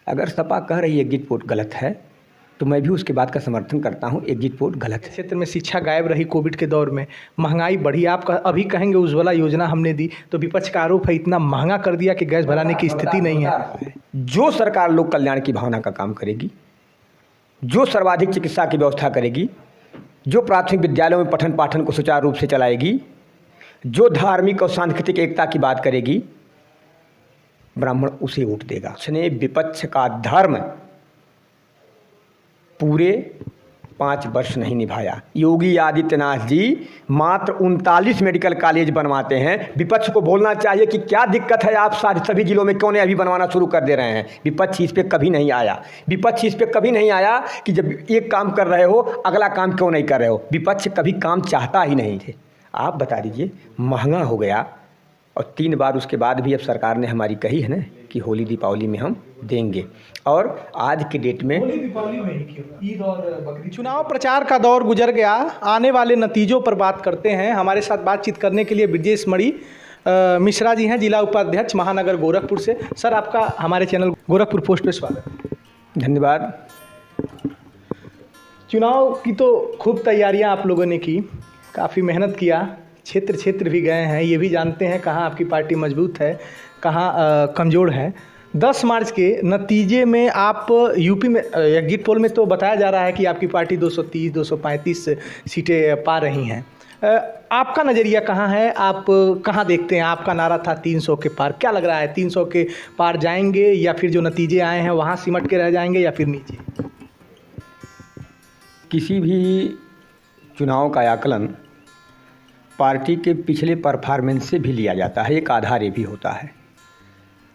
अगर सपा कह रही है एग्जिट पोल गलत है तो मैं भी उसके बात का समर्थन करता हूँ। एग्जिट पोल गलत है। क्षेत्र में शिक्षा गायब रही कोविड के दौर में, महंगाई बढ़ी। आप अभी कहेंगे उज्ज्वला योजना हमने दी, तो विपक्ष का आरोप है इतना महंगा कर दिया कि गैस भराने की स्थिति नहीं है। जो सरकार लोक कल्याण की भावना का काम करेगी, जो सर्वाधिक चिकित्सा की व्यवस्था करेगी, जो प्राथमिक विद्यालयों में पठन पाठन को सुचारू रूप से चलाएगी, जो धार्मिक और सांस्कृतिक एकता की बात करेगी, ब्राह्मण उसे वोट देगा। उसने विपक्ष का धर्म पूरे 5 वर्ष नहीं निभाया। योगी आदित्यनाथ जी मात्र 39 मेडिकल कॉलेज बनवाते हैं। विपक्ष को बोलना चाहिए कि क्या दिक्कत है, आप सारे सभी जिलों में क्यों नहीं अभी बनवाना शुरू कर दे रहे हैं। विपक्ष इस पर कभी नहीं आया। विपक्ष इस पर कभी नहीं आया कि जब एक काम कर रहे हो अगला काम क्यों नहीं कर रहे हो। विपक्ष कभी काम चाहता ही नहीं थे। आप बता दीजिए, महंगा हो गया और 3 बार उसके बाद भी अब सरकार ने हमारी कही है ना कि होली दीपावली में हम देंगे। और आज के डेट में होली दीपावली में ही क्यों, ईद और बकरीद। चुनाव प्रचार का दौर गुजर गया, आने वाले नतीजों पर बात करते हैं। हमारे साथ बातचीत करने के लिए ब्रजेश मणि मिश्रा जी हैं, जिला उपाध्यक्ष महानगर गोरखपुर से। सर, आपका हमारे चैनल गोरखपुर पोस्ट पे स्वागत। धन्यवाद। चुनाव की तो खूब तैयारियां आप लोगों ने की, काफ़ी मेहनत किया, क्षेत्र भी गए हैं, ये भी जानते हैं कहाँ आपकी पार्टी मजबूत है, कहाँ कमज़ोर है। 10 मार्च के नतीजे में आप यूपी में एग्जिट पोल में तो बताया जा रहा है कि आपकी पार्टी 230-235 सीटें पा रही हैं। आपका नज़रिया कहाँ है, आप कहाँ देखते हैं? आपका नारा था 300 के पार, क्या लग रहा है 300 के पार जाएंगे या फिर जो नतीजे आए हैं वहाँ सिमट के रह जाएंगे या फिर नीचे? किसी भी चुनाव का आकलन पार्टी के पिछले परफॉर्मेंस से भी लिया जाता है, एक आधार ये भी होता है।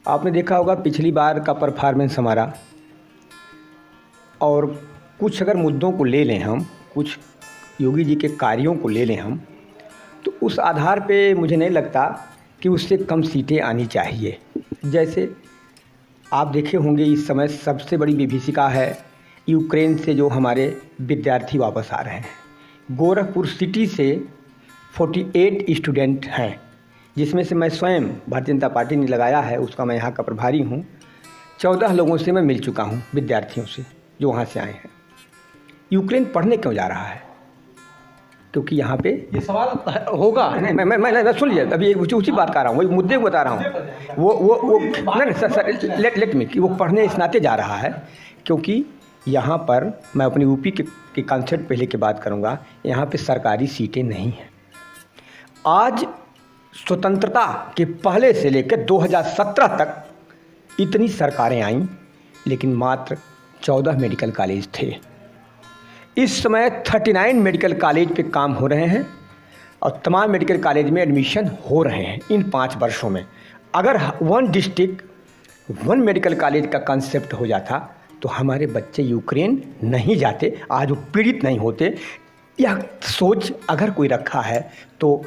आपने देखा होगा पिछली बार का परफॉर्मेंस हमारा, और कुछ अगर मुद्दों को ले लें हम, कुछ योगी जी के कार्यों को ले लें हम, तो उस आधार पे मुझे नहीं लगता कि उससे कम सीटें आनी चाहिए। जैसे आप देखे होंगे इस समय सबसे बड़ी विभीषिका है यूक्रेन से जो हमारे विद्यार्थी वापस आ रहे हैं। गोरखपुर सिटी से 48 स्टूडेंट हैं, जिसमें से मैं स्वयं भारतीय जनता पार्टी ने लगाया है, उसका मैं यहाँ का प्रभारी हूँ। 14 लोगों से मैं मिल चुका हूँ, विद्यार्थियों से जो वहाँ से आए हैं। यूक्रेन पढ़ने क्यों जा रहा है? क्योंकि यहाँ पे ये सवाल होगा। नहीं, मैं सुन लिया, अभी एक उसी बात कर रहा हूँ, वही मुद्दे को बता रहा हूँ। वो नहीं सर, लेट मी कि वो पढ़ने इस नाते जा रहा है क्योंकि यहाँ पर मैं अपनी यूपी के कॉन्सेप्ट पहले की बात करूँगा। यहाँ पे सरकारी सीटें नहीं हैं। आज स्वतंत्रता के पहले से लेकर 2017 तक इतनी सरकारें आईं, लेकिन मात्र 14 मेडिकल कॉलेज थे। इस समय 39 मेडिकल कॉलेज पे काम हो रहे हैं और तमाम मेडिकल कॉलेज में एडमिशन हो रहे हैं इन 5 वर्षों में। अगर 1 डिस्ट्रिक्ट 1 मेडिकल कॉलेज का कंसेप्ट हो जाता तो हमारे बच्चे यूक्रेन नहीं जाते, आज वो पीड़ित नहीं होते। यह सोच अगर कोई रखा है तो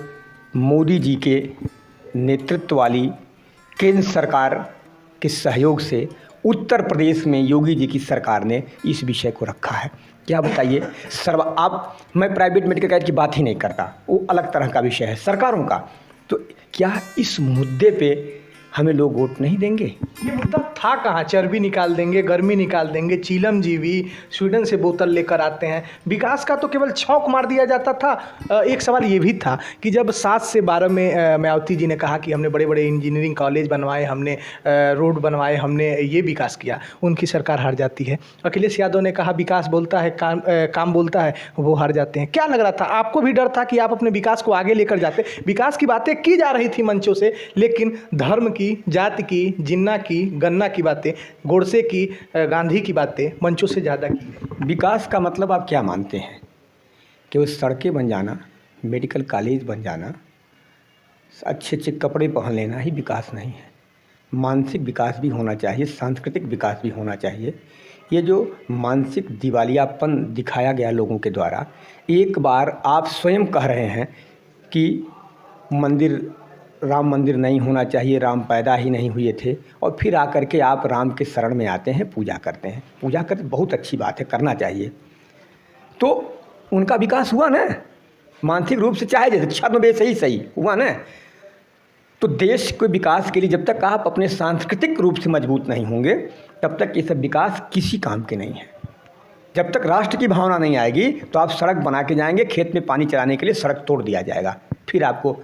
मोदी जी के नेतृत्व वाली केंद्र सरकार के सहयोग से उत्तर प्रदेश में योगी जी की सरकार ने इस विषय को रखा है। क्या बताइए मैं प्राइवेट मेडिकल कॉलेज की बात ही नहीं करता, वो अलग तरह का विषय है सरकारों का। तो क्या इस मुद्दे पे हमें लोग वोट नहीं देंगे? ये मुद्दा था कहाँ? चर्बी निकाल देंगे, गर्मी निकाल देंगे, चीलम जीवी स्वीडन से बोतल लेकर आते हैं। विकास का तो केवल छौंक मार दिया जाता था। एक सवाल ये भी था कि जब 7 से 12 में मायावती जी ने कहा कि हमने बड़े बड़े इंजीनियरिंग कॉलेज बनवाए, हमने रोड बनवाए, हमने ये विकास किया, उनकी सरकार हार जाती है। अखिलेश यादव ने कहा विकास बोलता है, काम बोलता है, वो हार जाते हैं। क्या लग रहा था आपको? भी डर था कि आप अपने विकास को आगे लेकर जाते? विकास की बातें की जा रही थी मंचों से, लेकिन धर्म की, जाति की, जिन्ना की, गन्ना की बातें, गोडसे की, गांधी की बातें मंचों से ज़्यादा की। विकास का मतलब आप क्या मानते हैं? कि वो सड़कें बन जाना, मेडिकल कॉलेज बन जाना, अच्छे अच्छे कपड़े पहन लेना ही विकास नहीं है। मानसिक विकास भी होना चाहिए, सांस्कृतिक विकास भी होना चाहिए। ये जो मानसिक दिवालियापन दिखाया गया लोगों के द्वारा, एक बार आप स्वयं कह रहे हैं कि राम मंदिर नहीं होना चाहिए, राम पैदा ही नहीं हुए थे, और फिर आकर के आप राम के शरण में आते हैं, पूजा करते हैं। पूजा करते बहुत अच्छी बात है, करना चाहिए। तो उनका विकास हुआ ना मानसिक रूप से, चाहे शिक्षा में भी सही हुआ ना। तो देश के विकास के लिए जब तक आप अपने सांस्कृतिक रूप से मजबूत नहीं होंगे, तब तक ये सब विकास किसी काम के नहीं है। जब तक राष्ट्र की भावना नहीं आएगी तो आप सड़क बना के जाएंगे, खेत में पानी चलाने के लिए सड़क तोड़ दिया जाएगा, फिर आपको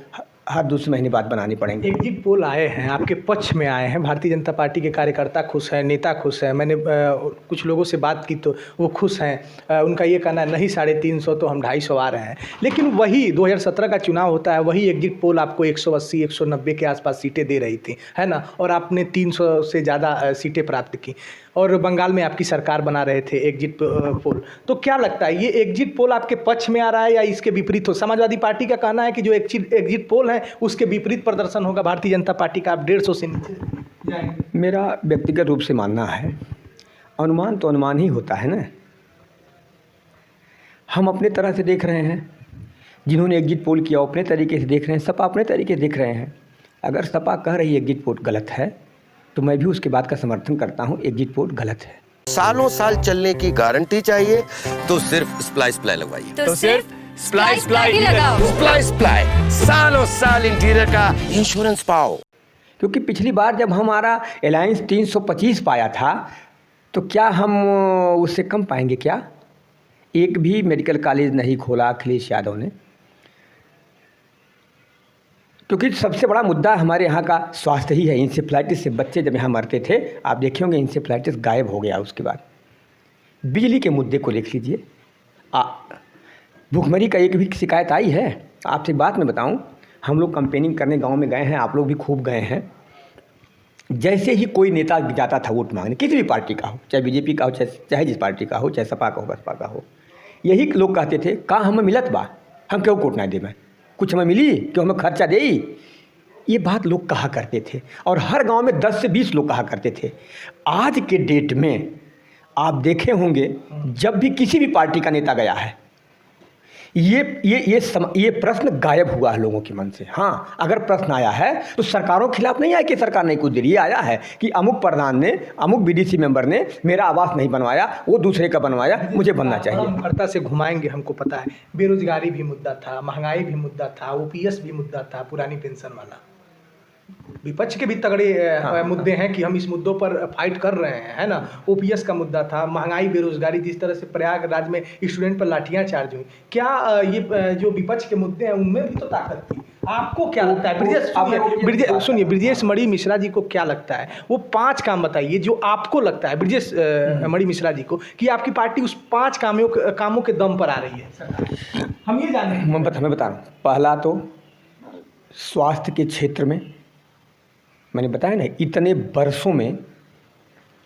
हर दूसरे महीने बाद बनानी पड़ेंगे। एग्जिट पोल आए हैं, आपके पक्ष में आए हैं, भारतीय जनता पार्टी के कार्यकर्ता खुश हैं, नेता खुश हैं। मैंने कुछ लोगों से बात की तो वो खुश हैं। उनका ये कहना है नहीं 350 तो हम 250 आ रहे हैं। लेकिन वही 2017 का चुनाव होता है, वही एग्जिट पोल आपको 180 190 के आसपास सीटें दे रही थी, है ना, और आपने 300 से ज़्यादा सीटें प्राप्त की और बंगाल में आपकी सरकार बना रहे थे एग्जिट पोल। तो क्या लगता है ये एग्जिट पोल आपके पक्ष में आ रहा है या इसके विपरीत हो? समाजवादी पार्टी का कहना है कि जो एग्जिट पोल है उसके विपरीत प्रदर्शन होगा, भारतीय जनता पार्टी का आप 150 से नीचे जाएंगे। मेरा व्यक्तिगत रूप से मानना है, अनुमान तो अनुमान ही होता है ना। हम अपने तरह से देख रहे हैं, जिन्होंने एग्जिट पोल किया अपने तरीके से देख रहे हैं, सपा अपने तरीके से देख रहे हैं। अगर सपा कह रही है एग्जिट पोल गलत है तो मैं भी उसके बात का समर्थन करता हूँ, एग्जिट पोल गलत है। सालों साल चलने की गारंटी चाहिए तो सिर्फ स्प्लाई स्प्लाई लगवाइए। तो सिर्फ स्प्लाई स्प्लाई ही लगाओ। स्प्लाई स्प्लाई, सालों साल इंटीरियर का इंश्योरेंस पाओ। क्योंकि पिछली बार जब हमारा अलायंस 325 पाया था तो क्या हम उससे कम पाएंगे क्या? एक भी मेडिकल कॉलेज नहीं खोला अखिलेश यादव ने, क्योंकि सबसे बड़ा मुद्दा हमारे यहाँ का स्वास्थ्य ही है। इंसेफ्लाइटिस से बच्चे जब यहाँ मरते थे, आप देखे होंगे इंसेफ्लाइटिस गायब हो गया उसके बाद। बिजली के मुद्दे को देख लीजिए, भूखमरी का एक भी शिकायत आई है? आपसे बात मैं बताऊं, हम लोग कंपेनिंग करने गांव में गए हैं, आप लोग भी खूब गए हैं। जैसे ही कोई नेता जाता था वोट मांगने, किसी भी पार्टी का हो, चाहे बीजेपी का हो, चाहे जिस पार्टी का हो, चाहे सपा का हो, बसपा का हो, यही लोग कहते थे का हमें मिलत बा, हम क्यों वोट ना दें, कुछ हमें मिली क्यों, हमें खर्चा दे। ये बात लोग कहा करते थे और हर गांव में 10 से 20 लोग कहा करते थे। आज के डेट में आप देखे होंगे जब भी किसी भी पार्टी का नेता गया है, ये प्रश्न गायब हुआ है लोगों के मन से। हाँ, अगर प्रश्न आया है तो सरकारों के खिलाफ नहीं आया कि सरकार नहीं कुछ दे रही, ये आया है कि अमुक प्रधान ने, अमुक बीडीसी मेंबर ने मेरा आवास नहीं बनवाया, वो दूसरे का बनवाया, मुझे बनना चाहिए। कर्ता से घुमाएंगे, हमको पता है। बेरोजगारी भी मुद्दा था, महंगाई भी मुद्दा था, ओपीएस भी मुद्दा था, पुरानी पेंशन वाला। विपक्ष के भी तगड़े मुद्दे हैं कि हम इस मुद्दों पर फाइट कर रहे हैं, है ना। ओपीएस का मुद्दा था, महंगाई, बेरोजगारी, जिस तरह से प्रयागराज में स्टूडेंट पर लाठियां चार्ज हुई। क्या ये जो विपक्ष के मुद्दे हैं उनमें भी तो ताकत थी? आपको क्या लगता है? सुनिए, ब्रजेश मणि मिश्रा जी को क्या लगता है, वो 5 काम बताइए जो आपको लगता है ब्रजेश मणि मिश्रा जी को कि आपकी पार्टी उस 5 कामों के दम पर आ रही है। हम ये जाने मैं बता रहा हूँ। पहला तो स्वास्थ्य के क्षेत्र में मैंने बताया ना, इतने वर्षों में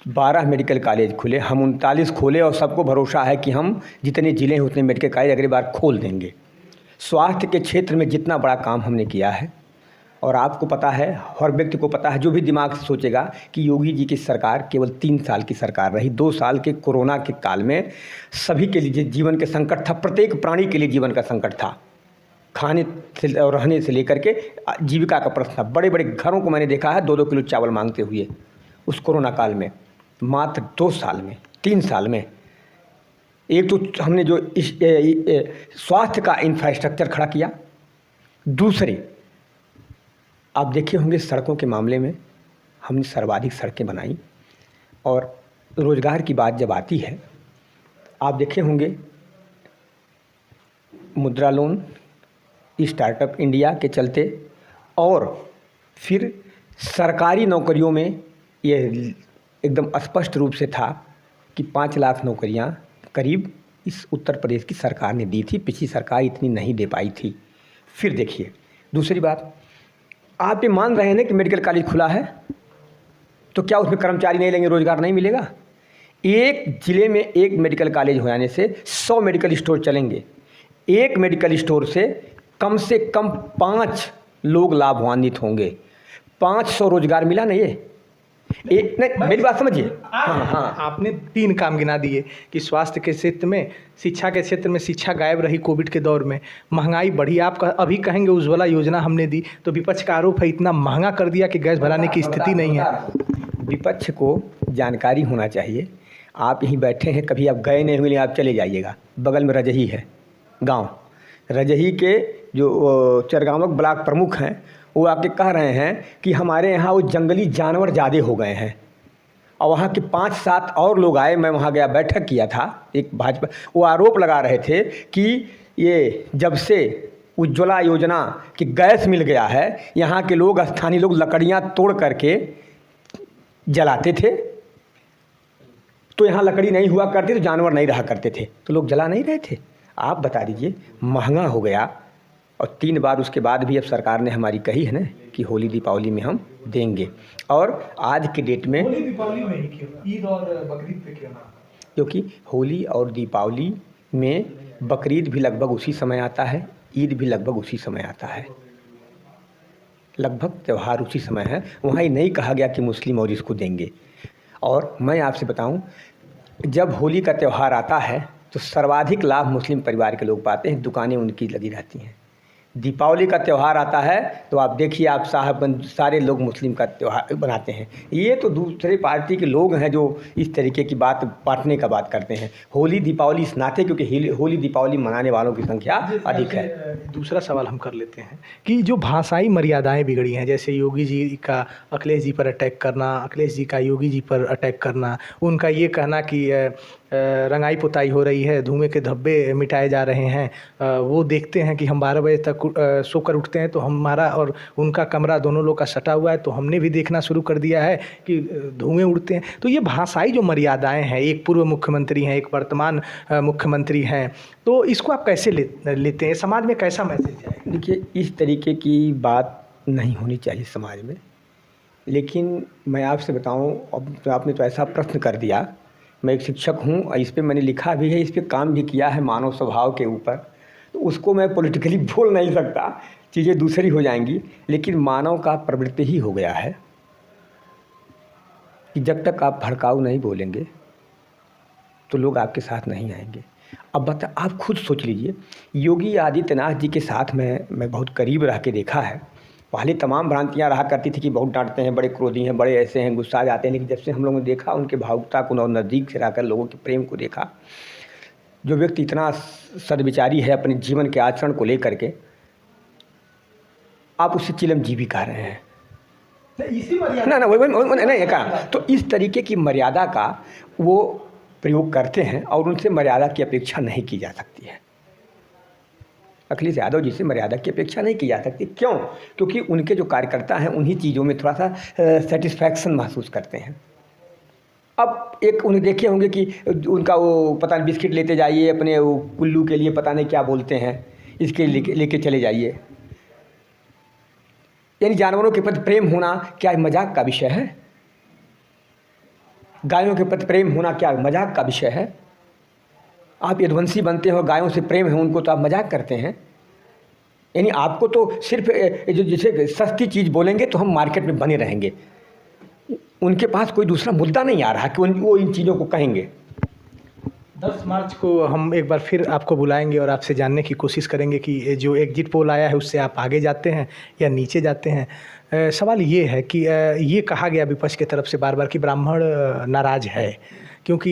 12 मेडिकल कॉलेज खुले, हम 39 खोले और सबको भरोसा है कि हम जितने ज़िले हैं उतने मेडिकल कॉलेज अगली बार खोल देंगे। स्वास्थ्य के क्षेत्र में जितना बड़ा काम हमने किया है, और आपको पता है, हर व्यक्ति को पता है, जो भी दिमाग से सोचेगा कि योगी जी की सरकार केवल 3 साल की सरकार रही। 2 साल के कोरोना के काल में सभी के लिए जीवन के संकट था, प्रत्येक प्राणी के लिए जीवन का संकट था, खाने से और रहने से लेकर के जीविका का प्रश्न था। बड़े बड़े घरों को मैंने देखा है 2-2 किलो चावल मांगते हुए उस कोरोना काल में। मात्र 2 साल में, 3 साल में, एक तो हमने जो स्वास्थ्य का इंफ्रास्ट्रक्चर खड़ा किया, दूसरे आप देखे होंगे सड़कों के मामले में हमने सर्वाधिक सड़कें बनाई। और रोज़गार की बात जब आती है, आप देखे होंगे मुद्रा लोन, स्टार्टअप इंडिया के चलते, और फिर सरकारी नौकरियों में ये एकदम स्पष्ट रूप से था कि 5 लाख नौकरियां करीब इस उत्तर प्रदेश की सरकार ने दी थी, पिछली सरकार इतनी नहीं दे पाई थी। फिर देखिए दूसरी बात, आप ये मान रहे हैं ना कि मेडिकल कॉलेज खुला है तो क्या उसमें कर्मचारी नहीं लेंगे, रोज़गार नहीं मिलेगा? एक ज़िले में एक मेडिकल कॉलेज हो जाने से 100 मेडिकल स्टोर चलेंगे। एक मेडिकल स्टोर से कम 5 लोग लाभान्वित होंगे। 500 रोजगार मिला ना। ये एक नहीं, मेरी बात समझिए। हाँ, आपने 3 काम गिना दिए कि स्वास्थ्य के क्षेत्र में, शिक्षा के क्षेत्र में शिक्षा गायब रही कोविड के दौर में, महंगाई बढ़ी। आप अभी कहेंगे उज्ज्वला योजना हमने दी, तो विपक्ष का आरोप है इतना महंगा कर दिया कि गैस भराने की स्थिति नहीं है। विपक्ष को जानकारी होना चाहिए। आप यहीं बैठे हैं, कभी आप गए नहीं हुए, आप चले जाइएगा, बगल में रजही है गाँव। रजही के जो चरगांवक ब्लॉक प्रमुख हैं, वो आके कह रहे हैं कि हमारे यहाँ वो जंगली जानवर ज़्यादा हो गए हैं। और वहाँ के 5-7 और लोग आए, मैं वहाँ गया, बैठक किया था एक भाजपा, वो आरोप लगा रहे थे कि ये जब से उज्ज्वला योजना की गैस मिल गया है, यहाँ के लोग, स्थानीय लोग लकड़ियाँ तोड़ करके जलाते थे, तो यहाँ लकड़ी नहीं हुआ करती तो जानवर नहीं रहा करते थे, तो लोग जला नहीं रहे थे। आप बता दीजिए, महंगा हो गया, और 3 बार उसके बाद भी अब सरकार ने हमारी कही है ना कि होली दीपावली में हम देंगे। और आज के डेट में होली दीपावली में ही क्यों, ईद और बकरीद पे क्यों ना? क्योंकि होली और दीपावली में बकरीद भी लगभग उसी समय आता है, ईद भी लगभग उसी समय आता है, लगभग त्यौहार उसी समय है। वहाँ ये नहीं कहा गया कि मुस्लिम और इसको देंगे। और मैं आपसे बताऊं, जब होली का त्यौहार आता है तो सर्वाधिक लाभ मुस्लिम परिवार के लोग पाते हैं, दुकानें उनकी लगी रहती हैं। दीपावली का त्यौहार आता है तो आप देखिए, आप साहबगंज सारे लोग मुस्लिम का त्यौहार बनाते हैं। ये तो दूसरे पार्टी के लोग हैं जो इस तरीके की बात बांटने का बात करते हैं। होली दीपावली इस नाते, क्योंकि होली दीपावली मनाने वालों की संख्या अधिक है। दूसरा सवाल हम कर लेते हैं कि जो भाषाई मर्यादाएं बिगड़ी हैं, जैसे योगी जी का अखिलेश जी पर अटैक करना, अखिलेश जी का योगी जी पर अटैक करना, उनका ये कहना कि रंगाई पुताई हो रही है, धुएं के धब्बे मिटाए जा रहे हैं, वो देखते हैं कि हम 12 बजे तक सोकर उठते हैं तो हमारा और उनका कमरा दोनों लोग का सटा हुआ है, तो हमने भी देखना शुरू कर दिया है कि धुएं उड़ते हैं। तो ये भाषाई जो मर्यादाएं हैं, एक पूर्व मुख्यमंत्री हैं, एक वर्तमान मुख्यमंत्री हैं, तो इसको आप कैसे लेते हैं? समाज में कैसा मैसेज जाए? देखिए, इस तरीके की बात नहीं होनी चाहिए समाज में। लेकिन मैं आपसे बताऊं, अब आपने तो ऐसा प्रश्न कर दिया, मैं एक शिक्षक हूं और इस पे मैंने लिखा भी है, इस पे काम भी किया है मानव स्वभाव के ऊपर, तो उसको मैं पॉलिटिकली बोल नहीं सकता, चीज़ें दूसरी हो जाएंगी। लेकिन मानव का प्रवृत्ति ही हो गया है कि जब तक आप भड़काऊ नहीं बोलेंगे तो लोग आपके साथ नहीं आएंगे। अब आप खुद सोच लीजिए, योगी आदित्यनाथ जी के साथ मैं बहुत करीब रह के देखा है। पहले तमाम भ्रांतियाँ रहा करती थी कि बहुत डांटते हैं, बड़े क्रोधी हैं, बड़े ऐसे हैं, गुस्सा आ जाते हैं। लेकिन जब से हम लोगों ने देखा उनके भावुकता को और नज़दीक से रहकर लोगों के प्रेम को देखा, जो व्यक्ति इतना सद्विचारी है अपने जीवन के आचरण को लेकर के, आप उससे चिलमजीवी कह रहे हैं। इसी मर्यादा ना वही नहीं कहा। तो इस तरीके की मर्यादा का वो प्रयोग करते हैं और उनसे मर्यादा की अपेक्षा नहीं की जा सकती है। अखिलेश यादव जी से मर्यादा की अपेक्षा नहीं की जा सकती। क्यों? क्योंकि उनके जो कार्यकर्ता हैं उन्हीं चीज़ों में थोड़ा सा सेटिस्फैक्शन महसूस करते हैं। अब एक उन्हें देखे होंगे कि उनका वो पता नहीं बिस्किट लेते जाइए, अपने वो कुल्लू के लिए पता नहीं क्या बोलते हैं, इसके लेके चले जाइए। यानी जानवरों के प्रति प्रेम होना क्या मजाक का विषय है? गायों के प्रति प्रेम होना क्या मजाक का विषय है? आप यदुवंशी बनते हो, गायों से प्रेम है उनको, तो आप मजाक करते हैं। यानी आपको तो सिर्फ जो जैसे सस्ती चीज़ बोलेंगे तो हम मार्केट में बने रहेंगे। उनके पास कोई दूसरा मुद्दा नहीं आ रहा कि वो इन चीज़ों को कहेंगे। 10 मार्च को हम एक बार फिर आपको बुलाएंगे और आपसे जानने की कोशिश करेंगे कि जो एग्जिट पोल आया है उससे आप आगे जाते हैं या नीचे जाते हैं। सवाल ये है कि ये कहा गया विपक्ष की तरफ से बार बार कि ब्राह्मण नाराज़ है, क्योंकि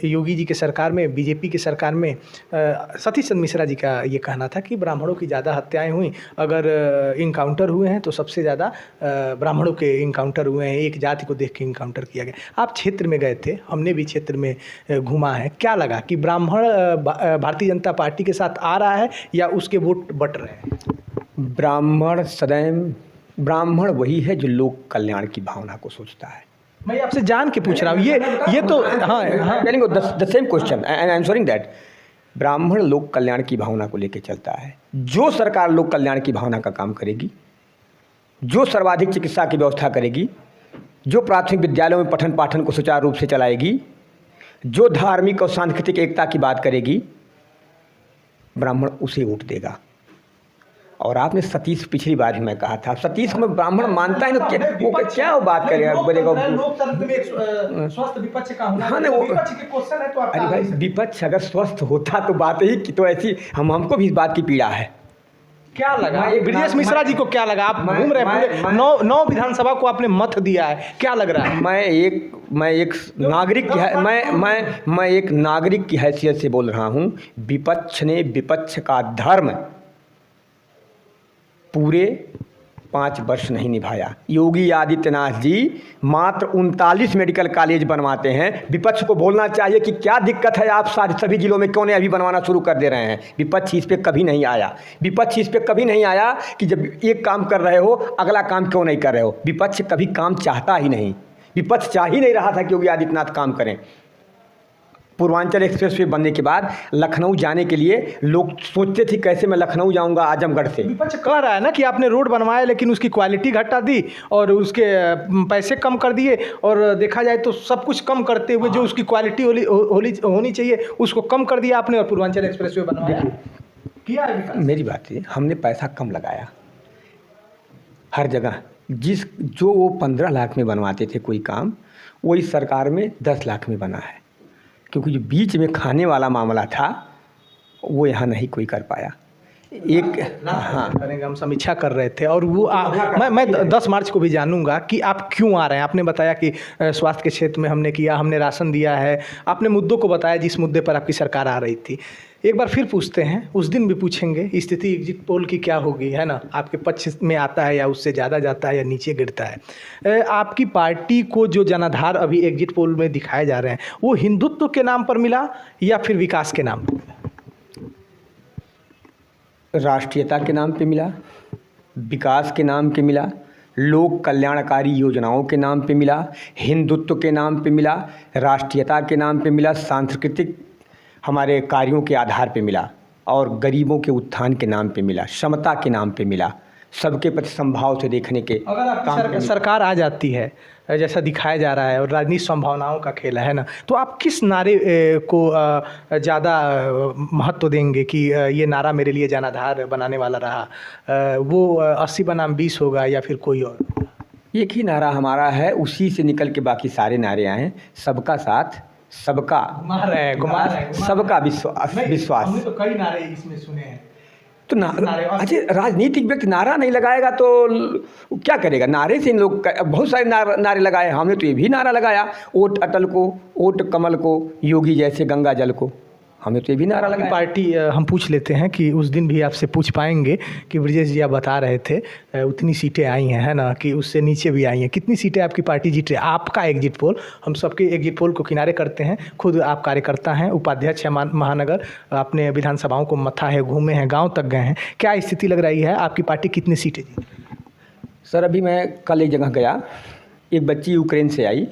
योगी जी के सरकार में, बीजेपी की सरकार में सतीश चंद्र मिश्रा जी का ये कहना था कि ब्राह्मणों की ज़्यादा हत्याएं हुई, अगर इनकाउंटर हुए हैं तो सबसे ज़्यादा ब्राह्मणों के इनकाउंटर हुए हैं, एक जाति को देख के इनकाउंटर किया गया। आप क्षेत्र में गए थे, हमने भी क्षेत्र में घूमा है, क्या लगा कि ब्राह्मण भारतीय जनता पार्टी के साथ आ रहा है या उसके वोट बट रहे हैं? ब्राह्मण वही है जो लोक कल्याण की भावना को सोचता है। मैं आपसे जान के पूछ रहा हूँ, ये तो हाँ the same question and I am sorry that ब्राह्मण लोक कल्याण की भावना को लेकर चलता है। जो सरकार लोक कल्याण की भावना का काम करेगी, जो सर्वाधिक चिकित्सा की व्यवस्था करेगी, जो प्राथमिक विद्यालयों में पठन पाठन को सुचारू रूप से चलाएगी, जो धार्मिक और सांस्कृतिक एकता की बात करेगी, ब्राह्मण उसे वोट देगा। और आपने सतीश, पिछली बार भी मैं कहा था, सतीश में ब्राह्मण मानता है ना, क्या वो बात करेगा, बोलेगा स्वस्थ विपक्ष का होना। हाँ, नहीं, वो विपक्ष के क्वेश्चन है तो आप अरे भाई, विपक्ष अगर स्वस्थ होता तो बात ही की तो ऐसी, हमको भी इस बात की पीड़ा है। क्या लगा ब्रजेश मिश्रा जी को? क्या लगा? आप घूम रहे पूरे 9 विधानसभा को आपने मत दिया है, क्या लग रहा है? मैं एक नागरिक की मैं एक नागरिक की हैसियत से बोल रहा हूँ। विपक्ष ने विपक्ष का धर्म पूरे 5 वर्ष नहीं निभाया। योगी आदित्यनाथ जी मात्र 39 मेडिकल कॉलेज बनवाते हैं। विपक्ष को बोलना चाहिए कि क्या दिक्कत है, आप सारे सभी जिलों में क्यों नहीं अभी बनवाना शुरू कर दे रहे हैं। विपक्ष इस पर कभी नहीं आया। विपक्ष इस पर कभी नहीं आया कि जब एक काम कर रहे हो अगला काम क्यों नहीं कर रहे हो। विपक्ष कभी काम चाहता ही नहीं। विपक्ष चाह ही नहीं रहा था कि योगी आदित्यनाथ काम करें। पूर्वांचल एक्सप्रेसवे बनने के बाद लखनऊ जाने के लिए लोग सोचते थे कैसे मैं लखनऊ जाऊंगा आजमगढ़ से। विपक्ष कह रहा है ना कि आपने रोड बनवाया लेकिन उसकी क्वालिटी घटा दी और उसके पैसे कम कर दिए, और देखा जाए तो सब कुछ कम करते हुए जो उसकी क्वालिटी होनी चाहिए उसको कम कर दिया आपने, और पूर्वांचल एक्सप्रेसवे बनवाया किया है विकास। मेरी बात है, हमने पैसा कम लगाया हर जगह। जो वो 15 लाख में बनवाते थे कोई काम, वो इस सरकार में 10 लाख में बना है, क्योंकि जो बीच में खाने वाला मामला था वो यहाँ नहीं कोई कर पाया। हाँ करेंगे, हम समीक्षा कर रहे थे और वो मैं 10 मार्च को भी जानूंगा कि आप क्यों आ रहे हैं। आपने बताया कि स्वास्थ्य के क्षेत्र में हमने किया, हमने राशन दिया है, आपने मुद्दों को बताया जिस मुद्दे पर आपकी सरकार आ रही थी। एक बार फिर पूछते हैं, उस दिन भी पूछेंगे, स्थिति एग्जिट पोल की क्या होगी, है ना, आपके पक्ष में आता है या उससे ज़्यादा जाता है या नीचे गिरता है। आपकी पार्टी को जो जनाधार अभी एग्जिट पोल में दिखाए जा रहे हैं वो हिंदुत्व के नाम पर मिला या फिर विकास के नाम पर मिला? राष्ट्रीयता के नाम पे मिला, विकास के नाम पे मिला, लोक कल्याणकारी योजनाओं के नाम पे मिला, हिंदुत्व के नाम पे मिला, राष्ट्रीयता के नाम पे मिला, सांस्कृतिक हमारे कार्यों के आधार पे मिला, और गरीबों के उत्थान के नाम पे मिला, समता के नाम पे मिला, सबके प्रति संभाव से देखने के अगर आपकी सरकार आ जाती है जैसा दिखाया जा रहा है और राजनीतिक संभावनाओं का खेल है ना, तो आप किस नारे को ज़्यादा महत्व देंगे कि ये नारा मेरे लिए जनाधार बनाने वाला रहा, वो 80 बनाम 20 होगा या फिर कोई और? एक ही नारा हमारा है, उसी से निकल के बाकी सारे नारे आए। सबका साथ, सबका घुमा रहे हैं सबका विश्वास। हमने तो कई नारे इसमें सुने हैं। तो अच्छा, राजनीतिक व्यक्ति नारा नहीं लगाएगा तो क्या करेगा। नारे से इन लोग बहुत सारे नारे लगाए। हमने तो ये भी नारा लगाया, वोट अटल को, वोट कमल को, योगी जैसे गंगा जल को। हमें तो ये भी नारा लगाया। पार्टी हम पूछ लेते हैं कि उस दिन भी आपसे पूछ पाएंगे कि ब्रजेश जी आप बता रहे थे उतनी सीटें आई हैं, है ना, कि उससे नीचे भी आई हैं। कितनी सीटें आपकी पार्टी जीत रही है? आपका एग्जिट पोल, हम सबके एग्जिट पोल को किनारे करते हैं, खुद आप कार्यकर्ता हैं, उपाध्यक्ष हैं महानगर, आपने विधानसभाओं को मथा है, घूमे हैं, गाँव तक गए हैं, क्या स्थिति लग रही है? आपकी पार्टी कितनी सीटें जीत रही है? सर अभी मैं कल एक जगह गया, एक बच्ची यूक्रेन से आई,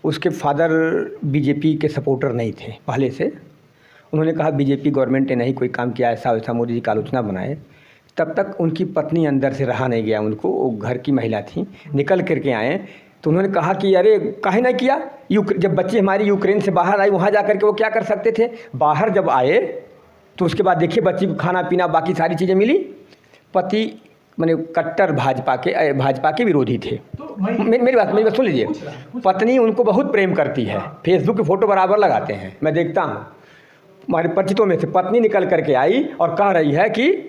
उसके फादर बीजेपी के सपोर्टर नहीं थे पहले से। उन्होंने कहा बीजेपी गवर्नमेंट ने नहीं कोई काम किया, ऐसा वैसा मोदी जी की आलोचना बनाए। तब तक उनकी पत्नी अंदर से रहा नहीं गया उनको, वो घर की महिला थी, निकल करके आए तो उन्होंने कहा कि अरे काहे ना किया। जब बच्ची हमारी यूक्रेन से बाहर आई, वहाँ जा कर के वो क्या कर सकते थे। बाहर जब आए तो उसके बाद देखिए बच्ची को खाना पीना बाकी सारी चीज़ें मिली। पति माने कट्टर भाजपा के विरोधी थे। तो मेरी बात सुन लीजिए। पत्नी उनको बहुत प्रेम करती है, फेसबुक की फ़ोटो बराबर लगाते हैं, मैं देखता हूँ। हमारे परिचितों में से पत्नी निकल करके आई और कह रही है कि,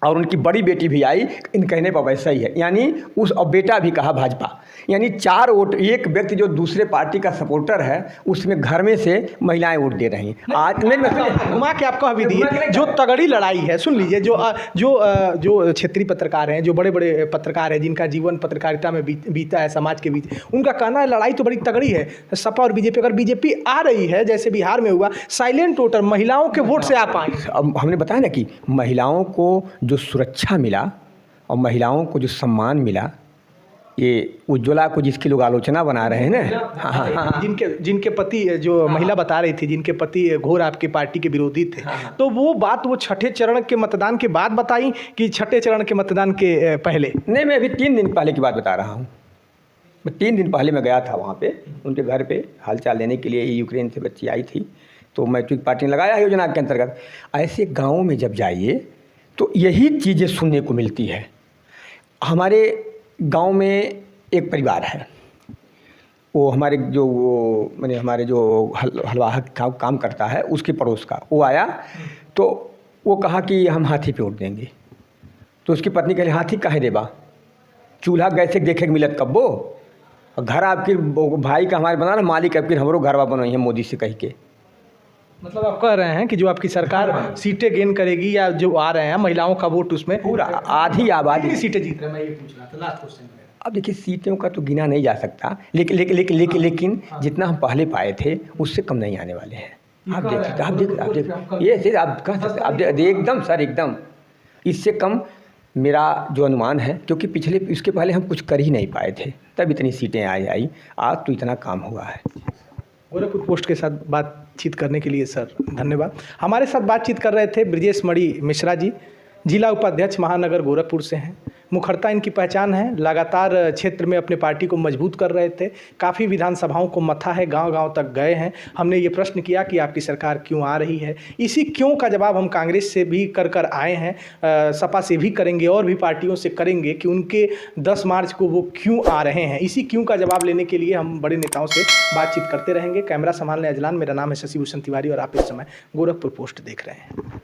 और उनकी बड़ी बेटी भी आई, इन कहने पर वैसा ही है, यानी उस, और बेटा भी कहा भाजपा, यानी 4 वोट। एक व्यक्ति जो दूसरे पार्टी का सपोर्टर है उसमें घर में से महिलाएं वोट दे रही हैं। आज घुमा के आपको अभी दिए जो तगड़ी लड़ाई है, सुन लीजिए, जो क्षेत्रीय पत्रकार हैं, जो बड़े बड़े पत्रकार हैं, जिनका जीवन पत्रकारिता में बीता है समाज के बीच, उनका कहना है लड़ाई तो बड़ी तगड़ी है सपा और बीजेपी। अगर बीजेपी आ रही है जैसे बिहार में हुआ, साइलेंट वोटर महिलाओं के वोट से आप आए। अब हमने बताया ना कि महिलाओं को जो सुरक्षा मिला और महिलाओं को जो सम्मान मिला, ये उज्ज्वला को जिसकी लोग आलोचना बना रहे हैं ना, हाँ, जिनके पति, जो महिला बता रही थी, जिनके पति घोर आपकी पार्टी के विरोधी थे, तो वो बात वो छठे चरण के मतदान के बाद बताई कि छठे चरण के मतदान के पहले? नहीं, मैं अभी 3 दिन पहले की बात बता रहा हूँ। मैं 3 दिन पहले मैं गया था वहाँ पे, उनके घर पे हालचाल लेने के लिए। यूक्रेन से बच्ची आई थी, तो मैट्रिक पार्टी ने लगाया योजना के अंतर्गत। ऐसे गाँव में जब जाइए तो यही चीज़ें सुनने को मिलती है। हमारे गांव में एक परिवार है, वो हमारे जो मैंने हमारे जो हलवाहा काम करता है उसके पड़ोस का, वो आया तो वो कहा कि हम हाथी पे वोट देंगे। तो उसकी पत्नी कहे हाथी काहे देबा, चूल्हा गैस से देखे मिलत कब्बो, घर आपके भाई का हमारे बना ना, मालिक आपके हमरो घरवा बनवाई है मोदी से कह के। मतलब आप कह रहे हैं कि जो आपकी सरकार सीटें गेन करेगी या जो आ रहे हैं महिलाओं का वोट उसमें पूरा आधी आबादी कितनी सीटें जीत रहे हैं, मैं ये पूछ रहा था लास्ट क्वेश्चन में। अब देखिए सीटों का तो गिना नहीं जा सकता, लेकिन जितना हम पहले पाए थे उससे कम नहीं आने वाले हैं। आप देख ये सिर्फ आप कह सकते, आप एकदम सर एकदम इससे कम मेरा जो अनुमान है, क्योंकि पिछले इसके पहले हम कुछ कर ही नहीं पाए थे, तब इतनी सीटें आई आज तो इतना काम हुआ है। गोरखपुर पोस्ट के साथ बातचीत करने के लिए सर धन्यवाद। हमारे साथ बातचीत कर रहे थे ब्रजेश मणि मिश्रा जी, जिला उपाध्यक्ष महानगर गोरखपुर से हैं। मुखरता इनकी पहचान है, लगातार क्षेत्र में अपने पार्टी को मजबूत कर रहे थे, काफ़ी विधानसभाओं को मथा है, गांव-गांव तक गए हैं। हमने ये प्रश्न किया कि आपकी सरकार क्यों आ रही है, इसी क्यों का जवाब हम कांग्रेस से भी कर आए हैं, सपा से भी करेंगे और भी पार्टियों से करेंगे कि उनके 10 मार्च को वो क्यों आ रहे हैं। इसी क्यों का जवाब लेने के लिए हम बड़े नेताओं से बातचीत करते रहेंगे। कैमरा संभालने अजलान, मेरा नाम है शशि भूषण तिवारी और आप इस समय गोरखपुर पोस्ट देख रहे हैं।